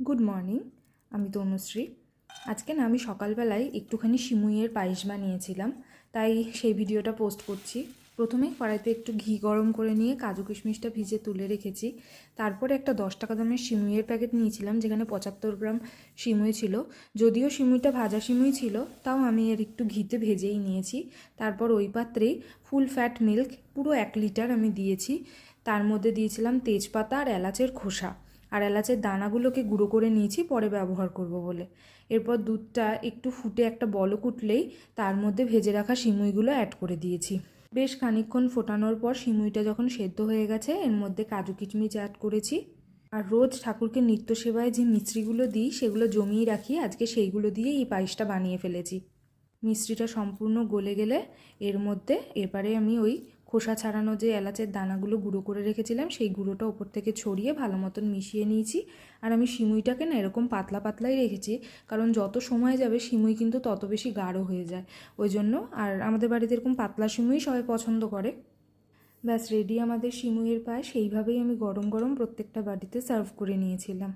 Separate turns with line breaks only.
Good morning. আমি তনুশ্রী। আজকে না আমি সকালবেলায় একটুখানি সিমুইয়ের পায়েস বানিয়েছিলাম, তাই সেই ভিডিওটা পোস্ট করছি। প্রথমে কড়াইতে একটু ঘি গরম করে নিয়ে কাজু কিশমিশটা ভিজে তুলে রেখেছি। তারপরে একটা 10 টাকা দামের সিমুইয়ের প্যাকেট নিয়েছিলাম, যেখানে 75 গ্রাম সিমুই ছিল। যদিও সিমুইটা ভাজা সিমুই ছিল, তাও আমি এর একটু ঘিতে ভেজেই নিয়েছি। তারপর ওই পাত্রেই ফুল ফ্যাট মিল্ক পুরো 1 লিটার আমি দিয়েছি। তার মধ্যে দিয়েছিলাম তেজপাতা আর এলাচের খোসা, আর এলাচের দানাগুলোকে গুঁড়ো করে নিয়েছি পরে ব্যবহার করব বলে। এরপর দুধটা একটু ফুটে একটা বলক উঠলেই তার মধ্যে ভেজে রাখা সিমুইগুলো অ্যাড করে দিয়েছি। বেশ খানিকক্ষণ ফোটানোর পর সিমুইটা যখন সেদ্ধ হয়ে গেছে, এর মধ্যে কাজু কিশমিশ অ্যাড করেছি। আর রোজ ঠাকুরকে নিত্য সেবায় যে মিশ্রিগুলো দিই সেগুলো জমিয়ে রাখি, আজকে সেইগুলো দিয়ে এই পায়েসটা বানিয়ে ফেলেছি। মিষ্টিটা সম্পূর্ণ গলে গেলে এর মধ্যে এবারে আমি ওই খোসা ছাড়ানো যে এলাচের দানাগুলো গুঁড়ো করে রেখেছিলাম সেই গুঁড়োটা ওপর থেকে ছড়িয়ে ভালো মতন মিশিয়ে নিয়েছি। আর আমি সিমুইটাকে না এরকম পাতলা পাতলাই রেখেছি, কারণ যত সময় যাবে সিমুই কিন্তু তত বেশি গাঢ় হয়ে যায়, ওই জন্য। আর আমাদের বাড়িতে এরকম পাতলা সিমুই সবাই পছন্দ করে। ব্যাস রেডি আমাদের সিমুইয়ের পায়েস। সেইভাবেই আমি গরম গরম প্রত্যেকটা বাড়িতে সার্ভ করে নিয়েছিলাম।